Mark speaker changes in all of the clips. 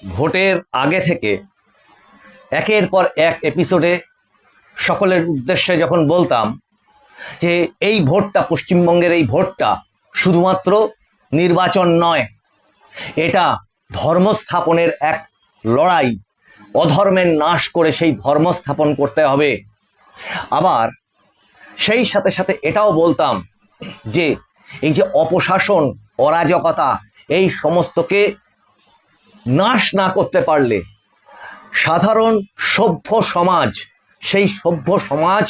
Speaker 1: ভোটের আগে থেকে একের পর এক এপিসোডে সকলের উদ্দেশ্যে যখন বলতাম যে এই ভোটটা, পশ্চিমবঙ্গের এই ভোটটা শুধুমাত্র নির্বাচন নয়, এটা ধর্ম স্থাপনের এক লড়াই। অধর্মের নাশ করে সেই ধর্ম স্থাপন করতে হবে। আবার সেই সাথে সাথে এটাও বলতাম যে এই যে অপশাসন, অরাজকতা, এই সমস্তকে নাশ না করতে পারলে সাধারণ সভ্য সমাজ, সেই সভ্য সমাজ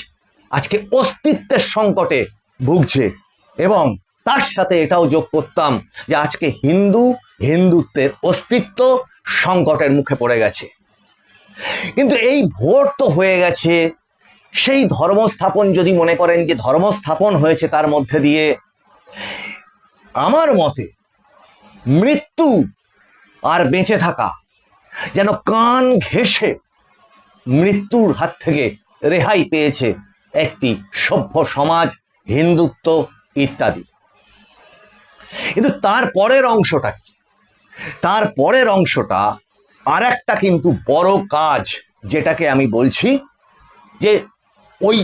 Speaker 1: আজকে অস্তিত্বের সংকটে ভুগছে। এবং তার সাথে এটাও যোগ করতাম যে আজকে হিন্দুত্বের অস্তিত্ব সংকটের মুখে পড়ে গেছে। কিন্তু এই ভোট তো হয়ে গেছে, সেই ধর্মস্থাপন যদি মনে করেন যে ধর্মস্থাপন হয়েছে তার মধ্যে দিয়ে, আমার মতে মৃত্যু আর বেঁচে থাকা যেন কান ঘেঁষে মৃত্যুর হাত থেকে রেহাই পেয়েছে একটি সভ্য সমাজ, হিন্দুত্ব ইত্যাদি। কিন্তু তারপরের অংশটা কি? তারপরের অংশটা আর একটা কিন্তু বড় কাজ, যেটাকে আমি বলছি যে ওই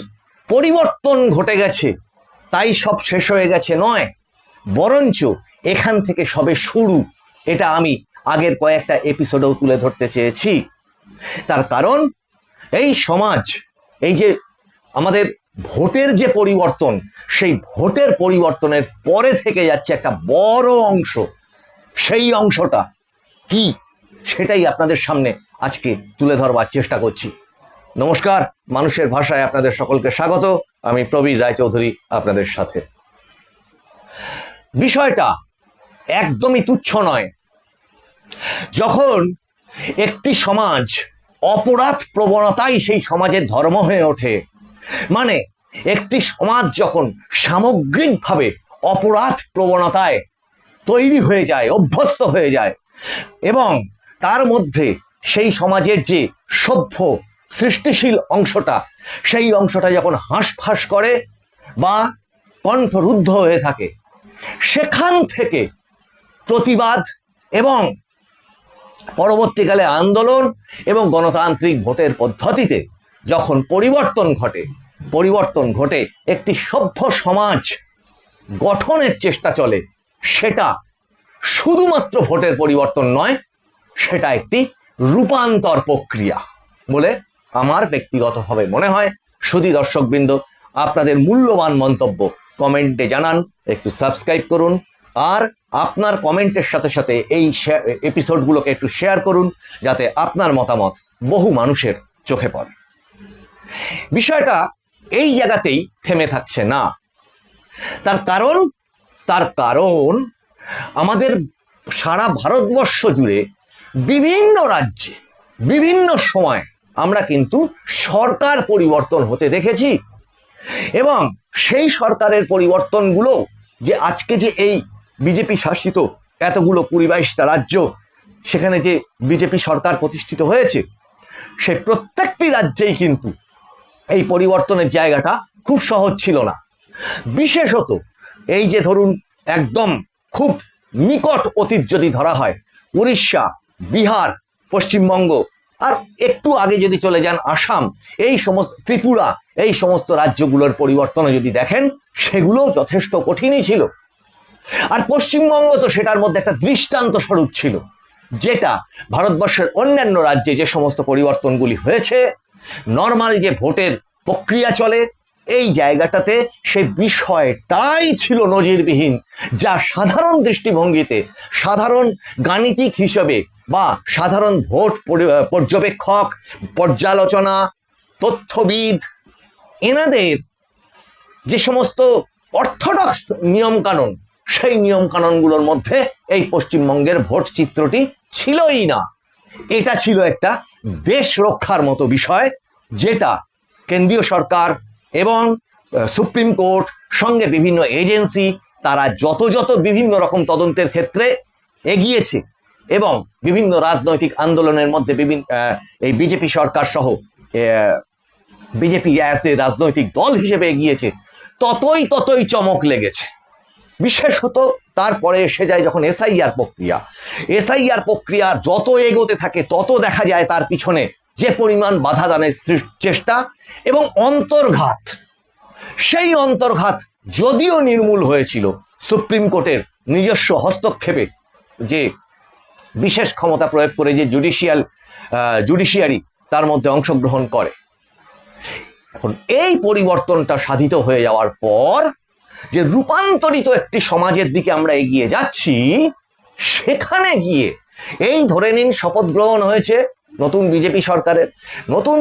Speaker 1: পরিবর্তন ঘটে গেছে তাই সব শেষ হয়ে গেছে নয়, বরঞ্চ এখান থেকে সবে শুরু। এটা আমি আগের কয়েকটা এপিসোডেও তুলে ধরতে চেয়েছি। তার কারণ এই সমাজ, এই যে আমাদের ভোটের যে পরিবর্তন, সেই ভোটের পরিবর্তনের পরে থেকে যাচ্ছে একটা বড় অংশ। সেই অংশটা কি সেটাই আপনাদের সামনে আজকে তুলে ধরবার চেষ্টা করছি। নমস্কার, মানুষের ভাষায় আপনাদের সকলকে স্বাগত। আমি প্রবীর রায়চৌধুরী আপনাদের সাথে। বিষয়টা একদমই তুচ্ছ নয়। যখন একটি সমাজ অপরাধ প্রবণতাই সেই সমাজের ধর্ম হয়ে ওঠে, মানে একটি সমাজ যখন সামগ্রিকভাবে অপরাধ প্রবণতায় তৈরি হয়ে যায়, অভ্যস্ত হয়ে যায়, এবং তার মধ্যে সেই সমাজের যে সভ্য সৃষ্টিশীল অংশটা, সেই অংশটা যখন হাঁসফাঁস করে বা কণ্ঠরুদ্ধ হয়ে থাকে, সেখান থেকে প্রতিবাদ এবং পরবর্তীকালে আন্দোলন এবং গণতান্ত্রিক ভোটের পদ্ধতিতে যখন পরিবর্তন ঘটে একটি সভ্য সমাজ গঠনের চেষ্টা চলে, সেটা শুধুমাত্র ভোটের পরিবর্তন নয়, সেটা একটি রূপান্তর প্রক্রিয়া বলে আমার ব্যক্তিগতভাবে মনে হয়। শুধু দর্শকবৃন্দ, আপনাদের মূল্যবান মন্তব্য কমেন্টে জানান, একটু সাবস্ক্রাইব করুন, আর আপনার কমেন্টের সাথে সাথে এই এপিসোডগুলোকে একটু শেয়ার করুন, যাতে আপনার মতামত বহু মানুষের চোখে পড়ে। বিষয়টা এই জায়গাতেই থেমে থাকছে না। তার কারণ আমাদের সারা ভারতবর্ষ জুড়ে বিভিন্ন রাজ্যে বিভিন্ন সময় আমরা কিন্তু সরকার পরিবর্তন হতে দেখেছি, এবং সেই সরকারের পরিবর্তনগুলো যে আজকে যে এই বিজেপি শাসিত এতগুলো 22টা রাজ্য, সেখানে যে বিজেপি সরকার প্রতিষ্ঠিত হয়েছে, সে প্রত্যেকটি রাজ্যেই কিন্তু এই পরিবর্তনের জায়গাটা খুব সহজ ছিল না। বিশেষত এই যে ধরুন একদম খুব নিকট অতীত যদি ধরা হয়, উড়িষ্যা, বিহার, পশ্চিমবঙ্গ, আর একটু আগে যদি চলে যান আসাম, এই সমস্ত ত্রিপুরা, এই সমস্ত রাজ্যগুলোর পরিবর্তনে যদি দেখেন, সেগুলো যথেষ্ট কঠিনই ছিল। আর পশ্চিমবঙ্গ তো সেটার মধ্যে একটা দৃষ্টান্ত স্বরূপ ছিল, যেটা ভারতবর্ষের অন্যান্য রাজ্যে যে সমস্ত পরিবর্তনগুলি হয়েছে, নর্মাল যে ভোটের প্রক্রিয়া চলে, এই জায়গাটাতে সে বিষয়টাই ছিল নজিরবিহীন, যা সাধারণ দৃষ্টিভঙ্গিতে, সাধারণ গাণিতিক হিসেবে বা সাধারণ ভোট পর্যবেক্ষক, পর্যালোচনা, তথ্যবিদ, এনাদের যে সমস্ত অর্থোডক্স নিয়মকানুন, সেই নিয়মকানুনগুলোর মধ্যে এই পশ্চিমবঙ্গের ভোট চিত্রটি ছিলই না। এটা ছিল একটা দেশ রক্ষার মতো বিষয়, যেটা কেন্দ্রীয় সরকার এবং সুপ্রিম কোর্ট সঙ্গে বিভিন্ন এজেন্সি, তারা যত বিভিন্ন রকম তদন্তের ক্ষেত্রে এগিয়েছে, এবং বিভিন্ন রাজনৈতিক আন্দোলনের মধ্যে এই বিজেপি সরকার সহ বিজেপি রাজনৈতিক দল হিসেবে এগিয়েছে, ততই চমক লেগেছে। বিশেষত তারপরে এসে যায় যখন এসআইআর প্রক্রিয়া যত এগোতে থাকে তত দেখা যায় তার পিছনে যে পরিমাণ বাধা দানের চেষ্টা এবং অন্তর্ঘাত, সেই অন্তর্ঘাত যদিও নির্মূল হয়েছিল সুপ্রিম কোর্টের নিজস্ব হস্তক্ষেপে, যে বিশেষ ক্ষমতা প্রয়োগ করে যে জুডিশিয়ারি তার মধ্যে অংশগ্রহণ করে। এখন এই পরিবর্তনটা সাধিত হয়ে যাওয়ার পর যে রূপান্তরিত একটি সমাজের দিকে আমরা এগিয়ে যাচ্ছি, সেখানে গিয়ে এই ধরে নিন শপথ গ্রহণ হয়েছে নতুন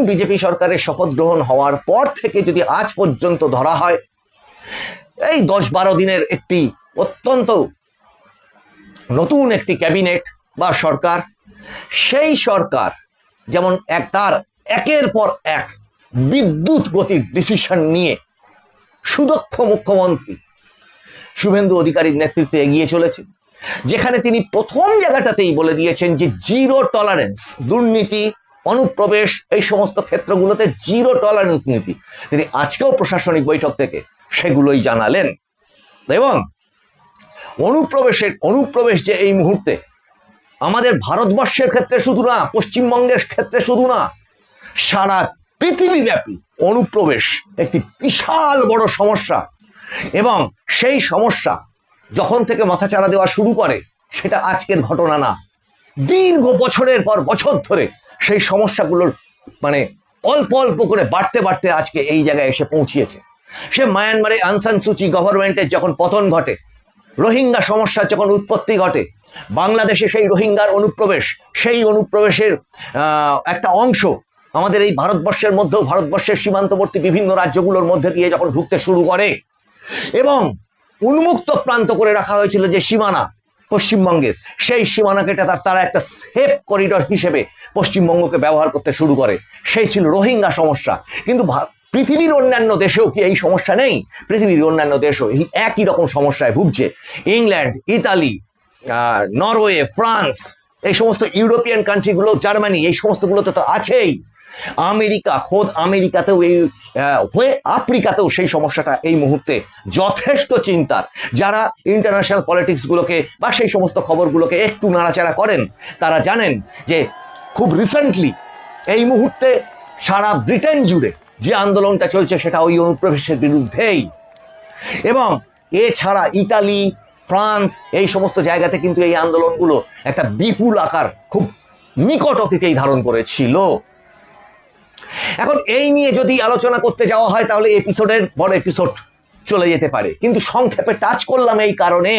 Speaker 1: বিজেপি সরকারের শপথ গ্রহণ হওয়ার পর থেকে যদি আজ পর্যন্ত ধরা হয়, এই 10-12 দিনের একটি অত্যন্ত নতুন একটি ক্যাবিনেট বা সরকার, সেই সরকার যেমন তার একের পর এক বিদ্যুৎ গতির ডিসিশন নিয়ে সুদক্ষ মুখ্যমন্ত্রী শুভেন্দু অধিকারীর নেতৃত্বে এগিয়ে চলেছে, যেখানে তিনি প্রথম জায়গাটাতেই বলে দিয়েছেন যে জিরো টলারেন্স, দুর্নীতি, অনুপ্রবেশ, এই সমস্ত ক্ষেত্রগুলোতে জিরো টলারেন্স নীতি তিনি আজকেও প্রশাসনিক বৈঠক থেকে সেগুলোই জানালেন। এবং অনুপ্রবেশ যে এই মুহূর্তে আমাদের ভারতবর্ষের ক্ষেত্রে শুধু না, পশ্চিমবঙ্গের ক্ষেত্রে শুধু না, সারা পৃথিবীব্যাপী অনুপ্রবেশ একটি বিশাল বড় সমস্যা। এবং সেই সমস্যা যখন থেকে মাথাচাড়া দেওয়া শুরু করে, সেটা আজকের ঘটনা না, দীর্ঘ বছরের পর বছর ধরে সেই সমস্যাগুলোর মানে অল্প অল্প করে বাড়তে বাড়তে আজকে এই জায়গায় এসে পৌঁছিয়েছে। সে মায়ানমারে আং সান সু চি গভর্নমেন্টের যখন পতন ঘটে, রোহিঙ্গা সমস্যার যখন উৎপত্তি ঘটে, বাংলাদেশে সেই রোহিঙ্গার অনুপ্রবেশ, সেই অনুপ্রবেশের একটা অংশ আমাদের এই ভারতবর্ষের মধ্যেও, ভারতবর্ষের সীমান্তবর্তী বিভিন্ন রাজ্যগুলোর মধ্যে দিয়ে যখন ঢুকতে শুরু করে এবং উন্মুক্ত প্রান্ত করে রাখা হয়েছিল যে সীমানা পশ্চিমবঙ্গের, সেই সীমানাকে তারা একটা সেফ করিডর হিসেবে পশ্চিমবঙ্গকে ব্যবহার করতে শুরু করে, সেই ছিল রোহিঙ্গা সমস্যা। কিন্তু পৃথিবীর অন্যান্য দেশেও কি এই সমস্যা নেই? পৃথিবীর অন্যান্য দেশও এই একই রকম সমস্যায় ভুগছে। ইংল্যান্ড, ইতালি, নরওয়ে, ফ্রান্স, এই সমস্ত ইউরোপিয়ান কান্ট্রিগুলো, জার্মানি, এই সমস্তগুলোতে তো আছেই। আমেরিকা, খোদ আমেরিকাতেও আফ্রিকাতেও সেই সমস্যাটা এই মুহূর্তে যথেষ্ট চিন্তার। যারা ইন্টারন্যাশনাল পলিটিক্সগুলোকে বা সেই সমস্ত খবরগুলোকে একটু নাড়াচাড়া করেন, তারা জানেন যে খুব রিসেন্টলি এই মুহূর্তে সারা ব্রিটেন জুড়ে যে আন্দোলনটা চলছে সেটা ওই অনুপ্রবেশের বিরুদ্ধেই। এবং এছাড়া ইতালি, ফ্রান্স, এই সমস্ত জায়গাতে কিন্তু এই আন্দোলনগুলো একটা বিপুল আকার খুব নিকট অতীতেই ধারণ করেছিল। এখন এই নিয়ে যদি আলোচনা করতে যাওয়া হয় তাহলে এপিসোডের বড় এপিসোড চলে যেতে পারে, কিন্তু সংক্ষেপে টাচ করলাম এই কারণে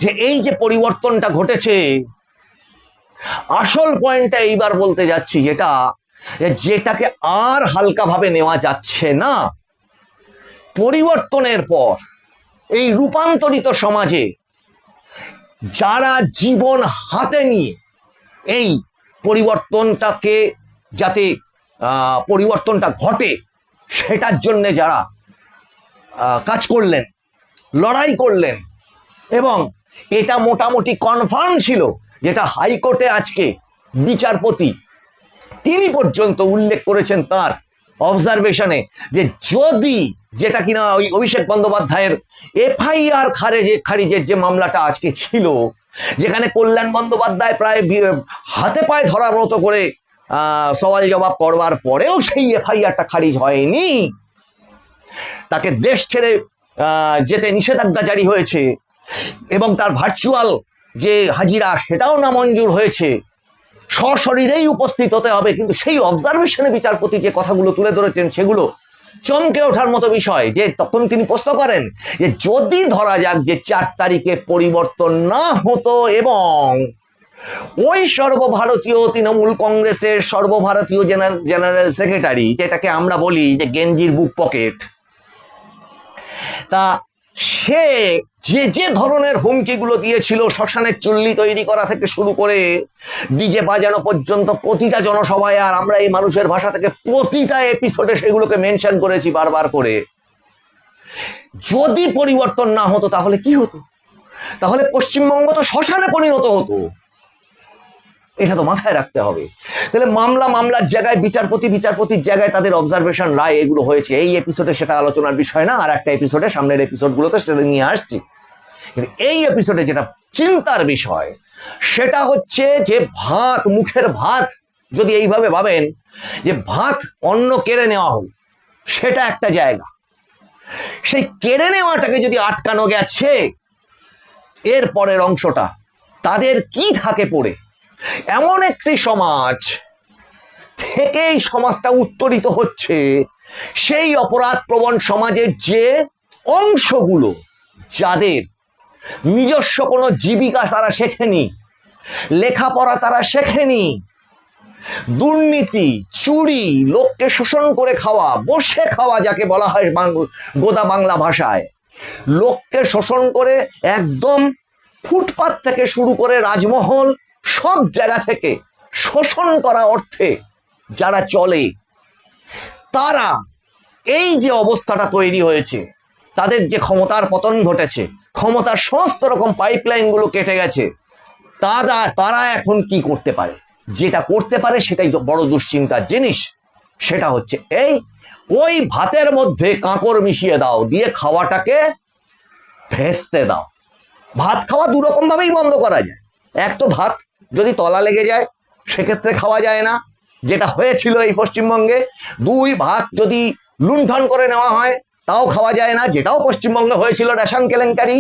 Speaker 1: যে এই যে পরিবর্তনটা ঘটেছে, আসল পয়েন্টটা এইবার বলতে যাচ্ছি, যেটাকে আর হালকাভাবে নেওয়া যাচ্ছে না। পরিবর্তনের পর এই রূপান্তরিত সমাজে যারা জীবন হাতে নিয়ে এই পরিবর্তনটাকে, যাতে পরিবর্তনটা ঘটে সেটার জন্য যারা কাজ করলেন, লড়াই করলেন, এবং এটা মোটামুটি কনফার্ম ছিল, যেটা হাইকোর্টে আজকে বিচারপতি তিনি পর্যন্ত উল্লেখ করেছেন তার অবজারভেশনে, যে যদি, যেটা কিনা ওই অভিষেক বন্দ্যোপাধ্যায়ের এফআইআর খারিজের যে মামলাটা আজকে ছিল, যেখানে কল্যাণ বন্দ্যোপাধ্যায় প্রায় হাতে পায়ে ধরার মতো করে সওয়াল জবাব করবার পরেও সেই এফআইআরটা খারিজ হয়নি, তাকে দেশ ছেড়ে যেতে নিষেধাজ্ঞা জারি হয়েছে এবং তার ভার্চুয়াল যে হাজিরা সেটাও নামঞ্জুর হয়েছে, সশরীরেই উপস্থিত হতে হবে। কিন্তু সেই অবজারভেশনে বিচারপতি যে কথাগুলো তুলে ধরেছেন সেগুলো চমকে ওঠার মতো বিষয়। যে তখন তিনি প্রশ্ন করেন যে যদি ধরা যাক যে 4 তারিখে পরিবর্তন না হতো এবং ওই সর্বভারতীয় তৃণমূল কংগ্রেসের সর্বভারতীয় জেনারেল সেক্রেটারি, যেটাকে আমরা বলি যে গেঞ্জির বুক পকেট, তা সে যে ধরনের হুমকিগুলো দিয়েছিল, শ্মশানের চুল্লি তৈরি করা থেকে শুরু করে ডিজে বাজানো পর্যন্ত প্রতিটা জনসভায়, আর আমরা এই মানুষের ভাষা থেকে প্রতিটা এপিসোডে সেগুলোকে মেনশন করেছি বারবার করে, যদি পরিবর্তন না হতো তাহলে কি হতো? তাহলে পশ্চিমবঙ্গ তো শ্মশানে পরিণত হতো। এটা তো মাথায় রাখতে হবে। তাহলে মামলার জায়গায় বিচারপতির জায়গায় তাদের অবজারভেশন, রায় এগুলো হয়েছে। এই এপিসোডে সেটা আলোচনার বিষয় না, আর একটা এপিসোডে, সামনের এপিসোডগুলোতে সেটা নিয়ে আসছি। কিন্তু এই এপিসোডে যেটা চিন্তার বিষয় সেটা হচ্ছে যে ভাত, মুখের ভাত যদি এইভাবে ভাবেন যে ভাত অন্ন কেড়ে নেওয়া হল, সেটা একটা জায়গা। সেই কেড়ে নেওয়াটাকে যদি আটকানো গেছে, এর পরের অংশটা তাদের কি থাকে পড়ে, এমন একটি সমাজ থেকে এই সমাজটা উত্তরিত হচ্ছে, সেই অপরাধ প্রবণ সমাজের যে অংশগুলো, যাদের নিজস্ব কোনো জীবিকা তারা শেখেনি, লেখাপড়া তারা শেখেনি, দুর্নীতি, চুরি, লোককে শোষণ করে খাওয়া, বসে খাওয়া যাকে বলা হয় গোদা বাংলা ভাষায়, লোককে শোষণ করে একদম ফুটপাত থেকে শুরু করে রাজমহল, সব জায়গা থেকে শোষণ করা অর্থে যারা চলে, তারা এই যে অবস্থাটা তৈরি হয়েছে, তাদের যে ক্ষমতার পতন ঘটেছে, ক্ষমতার সমস্ত রকম পাইপলাইন গুলো কেটে গেছে, তারা এখন কি করতে পারে? যেটা করতে পারে সেটাই বড় দুশ্চিন্তার জিনিস। সেটা হচ্ছে ওই ভাতের মধ্যে কাঁকড় মিশিয়ে দাও, দিয়ে খাওয়াটাকে ভেস্তে দাও। ভাত খাওয়া দু রকম ভাবেই বন্ধ করা যায়। এক তো ভাত যদি তলা লেগে যায় সেক্ষেত্রে খাওয়া যায় না, যেটা হয়েছিল এই পশ্চিমবঙ্গে। দুই, ভাত যদি লুণ্ঠন করে নেওয়া হয় তাও খাওয়া যায় না, যেটাও পশ্চিমবঙ্গে হয়েছিল, রেশন কেলেঙ্কারি।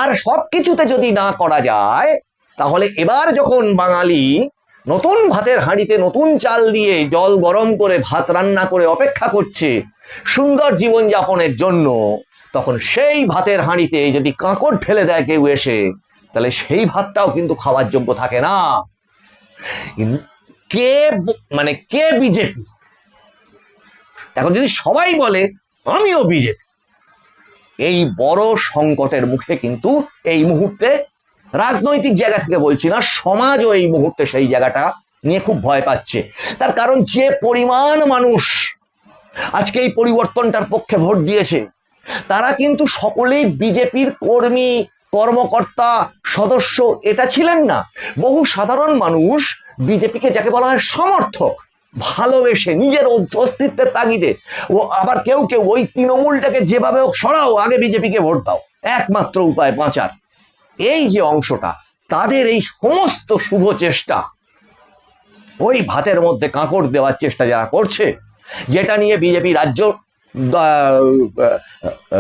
Speaker 1: আর সবকিছুতে যদি না করা যায়, তাহলে এবার যখন বাঙালি নতুন ভাতের হাঁড়িতে নতুন চাল দিয়ে জল গরম করে ভাত রান্না করে অপেক্ষা করছে সুন্দর জীবন যাপনের জন্য, তখন সেই ভাতের হাঁড়িতে যদি কাঁকড় ঠেলে দেয় কেউ এসে, তাহলে সেই ভাতটাও কিন্তু খাওয়ার যোগ্য থাকে না। কে বিজেপি? এখন যদি সবাই বলে আমিও বিজেপি, এই বড় সংকটের মুখে কিন্তু এই মুহূর্তে, রাজনৈতিক জায়গা থেকে বলছি না, সমাজও এই মুহূর্তে সেই জায়গাটা নিয়ে খুব ভয় পাচ্ছে। তার কারণ যে পরিমাণ মানুষ আজকে এই পরিবর্তনটার পক্ষে ভোট দিয়েছে, তারা কিন্তু সকলেই বিজেপির কর্মী, কর্মকর্তা, সদস্য এটা ছিলেন না। বহু সাধারণ মানুষ বিজেপিকে, যাকে বলা হয় সমর্থক, ভালোবেসে নিজের অস্তিত্বের তাগিদে, ও আবার কেউ কেউ ওই তৃণমূলটাকে যেভাবে হোক সরাও, আগে বিজেপিকে ভোট দাও, একমাত্র উপায় বাঁচার। এই যে অংশটা, তাদের এই সমস্ত শুভ চেষ্টা, ওই ভাতের মধ্যে কাঁকড় দেওয়ার চেষ্টা যারা করছে, যেটা নিয়ে বিজেপি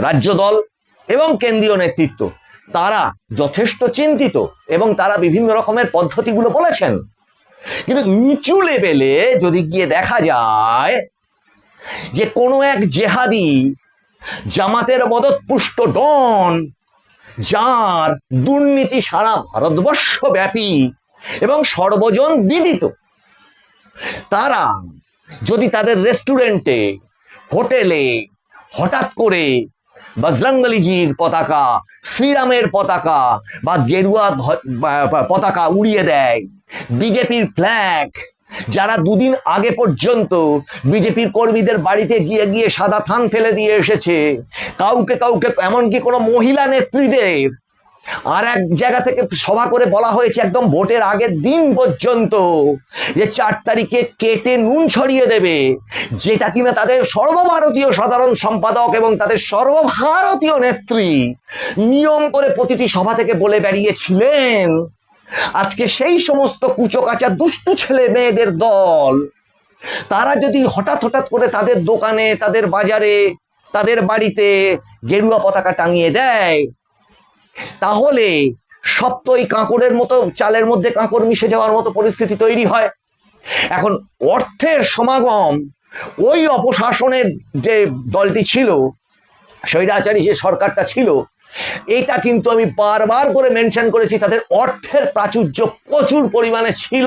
Speaker 1: রাজ্য দল এবং কেন্দ্রীয় নেতৃত্ব তারা যথেষ্ট চিন্তিত, এবং তারা বিভিন্ন রকমের পদ্ধতিগুলো বলেছেন। কিন্তু নিচু লেভেলে যদি গিয়ে দেখা যায় যে কোনো এক জেহাদি, জামাতের মদতপুষ্ট ডন, যার দুর্নীতি সারা ভারতবর্ষ ব্যাপী এবং সর্বজন বিদিত, তারা যদি তাদের রেস্টুরেন্টে, হোটেলে হঠাৎ করে বজরংবলীজির পতাকা, শ্রীরামের পতাকা বা গেরুয়া পতাকা উড়িয়ে দেয়, বিজেপির ফ্ল্যাগ, যারা দুদিন আগে পর্যন্ত বিজেপির কর্মীদের বাড়িতে গিয়ে গিয়ে সাদা থান ফেলে দিয়ে এসেছে, কাউকে এমনকি কোনো মহিলা নেত্রীদের আর এক জায়গা থেকে সভা করে বলা হয়েছে একদম ভোটের আগের দিন পর্যন্ত যে 4 তারিখে কেটে নুন ছড়িয়ে দেবে, যেটা কিনা তাদের সর্বভারতীয় সাধারণ সম্পাদক এবং তাদের সর্বভারতীয় নেত্রী নিয়ম করে প্রতিটি সভা থেকে বলে বেরিয়েছিলেন। আজকে সেই সমস্ত কুচোকাচা দুষ্টু ছেলে মেয়েদের দল, তারা যদি হঠাৎ করে তাদের দোকানে, তাদের বাজারে, তাদের বাড়িতে গেরুয়া পতাকা টাঙিয়ে দেয়, তাহলে সব তো এই কাঁকড়ের মতো, চালের মধ্যে কাঁকড় মিশে যাওয়ার মতো পরিস্থিতি তৈরি হয়। এখন অর্থের সমাগম, ওই অপশাসনের যে দলটি ছিল, স্বৈরাচারী যে সরকারটা ছিল, এটা কিন্তু আমি বারবার করে মেনশন করেছি, তাদের অর্থের প্রাচুর্য প্রচুর পরিমাণে ছিল,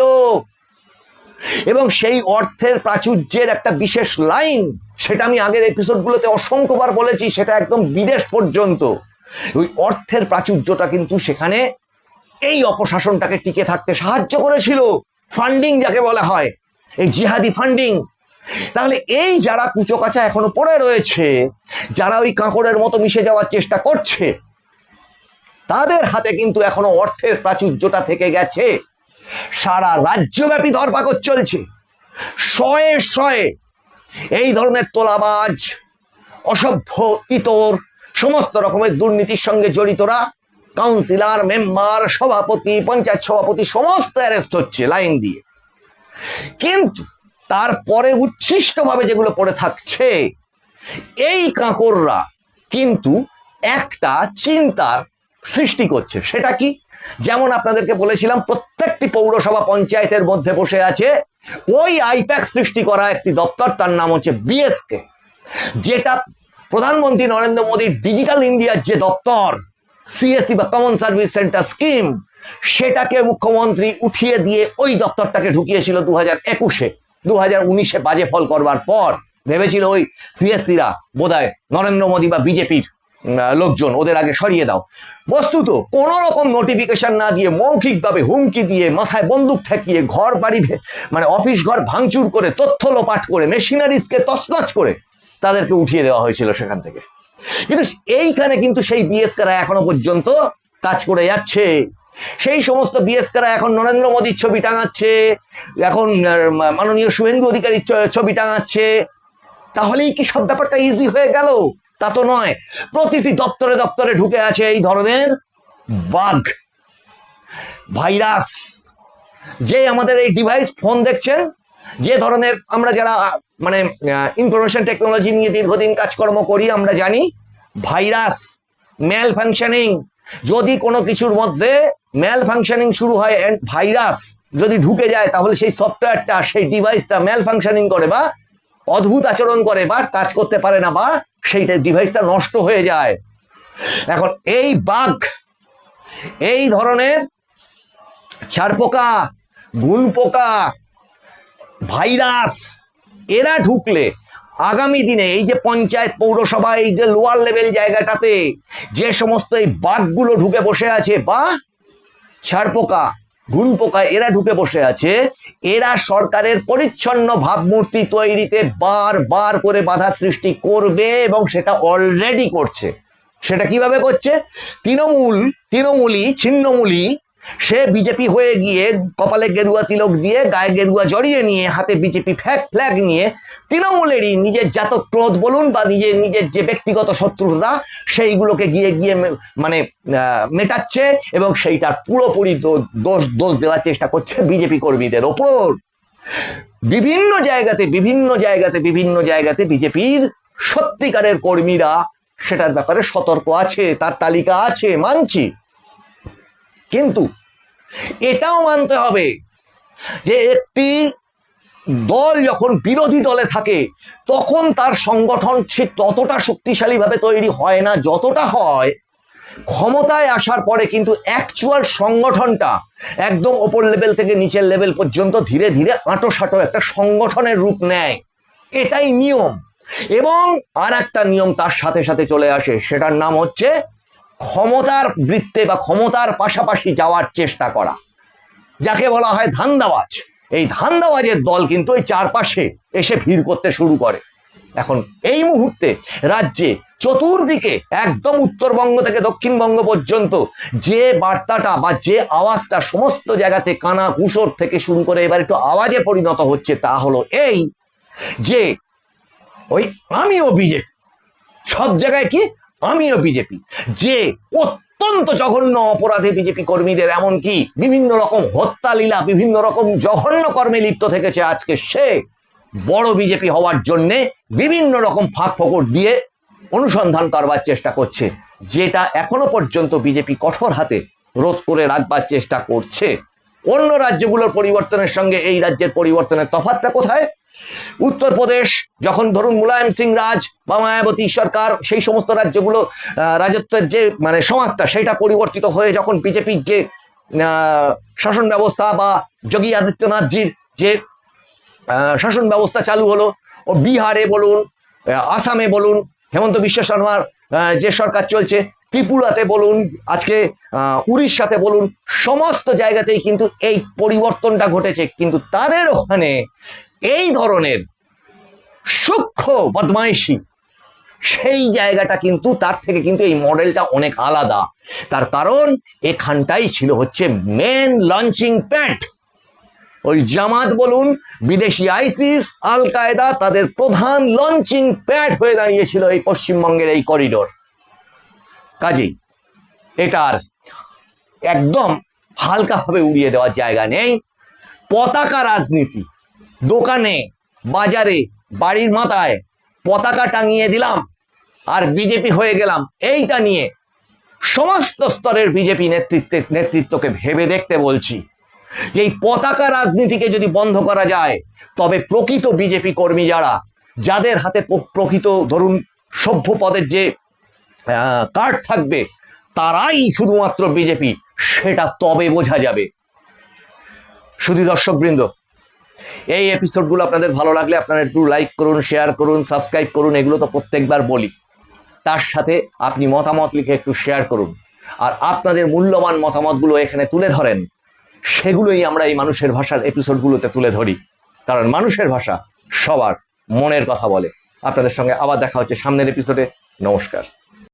Speaker 1: এবং সেই অর্থের প্রাচুর্যের একটা বিশেষ লাইন, সেটা আমি আগের এপিসোডগুলোতে অসংখ্যবার বলেছি, সেটা একদম বিদেশ পর্যন্ত। ওই অর্থের প্রাচুর্যটা কিন্তু সেখানে এই অপশাসনটাকে টিকে থাকতে সাহায্য করেছিল। ফান্ডিং যাকে বলা হয়, এই জিহাদি ফান্ডিং। তাহলে এই যারা কুচোকাচা এখনো পড়ে রয়েছে, যারা ওই কাঁকড়ের মতো মিশে যাওয়ার চেষ্টা করছে, তাদের হাতে কিন্তু এখনো অর্থের প্রাচুর্যটা থেকে গেছে। সারা রাজ্যব্যাপী ধরপাকড় চলছে, শয়ে শয়ে এই ধরনের তোলাবাজ, অসভ্য, ইতর, সমস্ত রকমের দুর্নীতির সঙ্গে জড়িতরা, কাউন্সিলর, মেম্বার, সভাপতি, পঞ্চায়েত সভাপতি সমস্ত অ্যারেস্ট হচ্ছে লাইন দিয়ে। কিন্তু তারপরে উচ্ছিষ্টভাবে যেগুলো পড়ে থাকছে, এই কাঁকড়রা কিন্তু একটা চিন্তার সৃষ্টি করছে। সেটা কি? যেমন আপনাদেরকে বলেছিলাম, প্রত্যেকটি পৌরসভা পঞ্চায়েতের মধ্যে বসে আছে ওই আইপ্যাক সৃষ্টি করা একটি দপ্তর, তার নাম হচ্ছে বিএসকে, যেটা প্রধানমন্ত্রী নরেন্দ্র মোদীর ডিজিটাল ইন্ডিয়ার যে দপ্তর, সিএসসি বা কমন সার্ভিস সেন্টার স্কিম, সেটাকে মুখ্যমন্ত্রী উঠিয়ে দিয়ে ওই দপ্তরটাকে ঢুকিয়েছিল 2021-এ। 2019-এ বাজে ফল করবার পর ভেবেছিল ওই সিএসসিরা বোধহয় নরেন্দ্র মোদী বা বিজেপির লোকজন, ওদের আগে সরিয়ে দাও। বস্তুত কোন রকম নোটিফিকেশন না দিয়ে, মৌখিকভাবে হুমকি দিয়ে, মাথায় বন্দুক ঠেকিয়ে, ঘর বাড়ি মানে অফিস ঘর ভাঙচুর করে, তথ্য লোপাট করে, মেশিনারিজকে তছনছ করে তাদেরকে উঠিয়ে দেওয়া হয়েছিল সেখান থেকে। কিন্তু এইখানে কিন্তু সেই বিএসকেরা এখনো পর্যন্ত কাজ করে যাচ্ছে। সেই সমস্ত বিএসকেরা এখন নরেন্দ্র মোদীর ছবি টাঙাচ্ছে, এখন মাননীয় শুভেন্দু অধিকারীর ছবি টাঙাচ্ছে। তাহলেই কি সব ব্যাপারটা ইজি হয়ে গেল? তা তো নয়। প্রতিটি দপ্তরে দপ্তরে ঢুকে আছে এই ধরনের বাগ, ভাইরাস। যে আমাদের এই ডিভাইস ফোন দেখছেন, যে ধরনের আমরা যারা মানে ইনফরমেশন টেকনোলজি নিয়ে দীর্ঘদিন কাজকর্ম করি, আমরা জানি ভাইরাস, ম্যাল ফাংশনিং, যদি কোনো কিছুর মধ্যে ম্যাল ফাংশনিং শুরু হয়, ভাইরাস যদি ঢুকে যায়, তাহলে সেই সফটওয়্যারটা, সেই ডিভাইসটা ম্যাল ফাংশনিং করে বা অদ্ভুত আচরণ করে বা কাজ করতে পারে না, বা সেই ডিভাইসটা নষ্ট হয়ে যায়। এখন এই বাগ, এই ধরনের ছারপোকা, গুণপোকা, ভাইরাস, এরা ঢুকলে আগামী দিনে এই যে পঞ্চায়েত, পৌরসভা, এই যে লোয়ার লেভেল জায়গাটাতে যে সমস্ত এই বাঘগুলো ঢুকে বসে আছে, বা ছারপোকা, গুণপোকা, এরা ঢুকে বসে আছে, এরা সরকারের পরিচ্ছন্ন ভাবমূর্তি তৈরিতে বারবার করে বাধা সৃষ্টি করবে, এবং সেটা অলরেডি করছে। সেটা কিভাবে করছে? তৃণমূলী, ছিন্নমূলী, সে বিজেপি হয়ে গিয়ে কপালে গেরুয়া তিলক দিয়ে, গায়ে গেরুয়া জড়িয়ে নিয়ে, হাতে বিজেপি ফ্ল্যাগ নিয়ে, তৃণমূলেরই নিজের জাত ক্রোধ বলুন বা নিজের যে ব্যক্তিগত শত্রুতা, সেইগুলোকে গিয়ে মানে মেটাচ্ছে, এবং সেইটার পুরোপুরি দোষ দেওয়ার চেষ্টা করছে বিজেপি কর্মীদের ওপর। বিভিন্ন জায়গাতে বিজেপির সত্যিকারের কর্মীরা সেটার ব্যাপারে সতর্ক আছে, তার তালিকা আছে, মানছি। কিন্তু এটাও মানতে হবে যে একটি দল যখন বিরোধী দলে থাকে, তখন তার সংগঠন ঠিক ততটা শক্তিশালীভাবে তৈরি হয় না যতটা হয় ক্ষমতায় আসার পরে। কিন্তু অ্যাকচুয়াল সংগঠনটা একদম ওপর লেভেল থেকে নিচের লেভেল পর্যন্ত ধীরে ধীরে আঁটোসাঁটো একটা সংগঠনের রূপ নেয়। এটাই নিয়ম। এবং আর একটা নিয়ম তার সাথে সাথে চলে আসে, সেটার নাম হচ্ছে ক্ষমতার বৃত্তে বা ক্ষমতার পাশাপাশি যাওয়ার চেষ্টা করা, যাকে বলা হয় ধান্দাবাজ। এই ধান্দাবাজের দল কিন্তু এই চারপাশে এসে ভিড় করতে শুরু করে। এখন এই মুহূর্তে রাজ্যে চতুর্দিকে, একদম উত্তরবঙ্গ থেকে দক্ষিণবঙ্গ পর্যন্ত যে বার্তাটা বা যে আওয়াজটা সমস্ত জায়গাতে কানা ঘুষোর থেকে শুরু করে এবার একটু আওয়াজে পরিণত হচ্ছে, তা হলো এই যে ওই আমিও বিজেপি, সব জায়গায় কি আমিও বিজেপি, যে অত্যন্ত জঘন্য অপরাধে বিজেপি কর্মীদের, এমনকি বিভিন্ন রকম হত্যা লীলা, বিভিন্ন রকম জঘন্য কর্মে লিপ্ত থেকেছে, আজকে সে বড় বিজেপি হওয়ার জন্যে বিভিন্ন রকম ফাঁক ফোকর দিয়ে অনুসন্ধান করবার চেষ্টা করছে, যেটা এখনো পর্যন্ত বিজেপি কঠোর হাতে রোধ করে রাখবার চেষ্টা করছে। অন্য রাজ্যগুলোর পরিবর্তনের সঙ্গে এই রাজ্যের পরিবর্তনের তফাৎটা কোথায়? উত্তরপ্রদেশ যখন ধরুন মুলায়ম সিং রাজ বা মায়াবতী সরকার, সেই সমস্ত রাজ্যগুলো রাজত্বের যে মানে সমাজটা, সেটা পরিবর্তিত হয়ে যখন বিজেপির যে শাসন ব্যবস্থা বা যোগী আদিত্যনাথজির যে শাসন ব্যবস্থা চালু হলো, ও বিহারে বলুন, আসামে বলুন, হেমন্ত বিশ্ব শর্মার যে সরকার চলছে, ত্রিপুরাতে বলুন, আজকে উড়িষ্যাতে বলুন, সমস্ত জায়গাতেই কিন্তু এই পরিবর্তনটা ঘটেছে। কিন্তু তাদের ওখানে এই ধরনের সূক্ষ্ম বদমাইশি, সেই জায়গাটা কিন্তু তার থেকে কিন্তু এই মডেলটা অনেক আলাদা। তার কারণ এখানটাই ছিল হচ্ছে মেন লঞ্চিং প্যাড ওই জামাত বলুন, বিদেশি আইসিস, আল কায়দা, তাদের প্রধান লঞ্চিং প্যাড হয়ে দাঁড়িয়েছিল এই পশ্চিমবঙ্গের এই করিডোর। কাজেই এটার একদম হালকাভাবে উড়িয়ে দেওয়ার জায়গা নেই। পতাকা রাজনীতি, দোকানে, বাজারে, বাড়ির মাথায় পতাকা টাঙিয়ে দিলাম আর বিজেপি হয়ে গেলাম, এইটা নিয়ে সমস্ত স্তরের বিজেপি নেতৃত্বকে ভেবে দেখতে বলছি যে এই পতাকা রাজনীতিকে যদি বন্ধ করা যায়, তবে প্রকৃত বিজেপি কর্মী যাদের হাতে প্রকৃত ধরুন সভ্য পদের যে কার্ড থাকবে, তারাই শুধুমাত্র বিজেপি, সেটা তবে বোঝা যাবে। শুধু দর্শকবৃন্দ, এই এপিসোডগুলো আপনাদের ভালো লাগলে আপনারা একটু লাইক করুন, শেয়ার করুন, সাবস্ক্রাইব করুন, এগুলো তো প্রত্যেকবার বলি। তার সাথে আপনি মতামত লিখে একটু শেয়ার করুন, আর আপনাদের মূল্যবান মতামতগুলো এখানে তুলে ধরেন। সেগুলোই আমরা এই মানুষের ভাষার এপিসোডগুলোতে তুলে ধরি, কারণ মানুষের ভাষা সবার মনের কথা বলে। আপনাদের সঙ্গে আবার দেখা হচ্ছে সামনের এপিসোডে। নমস্কার।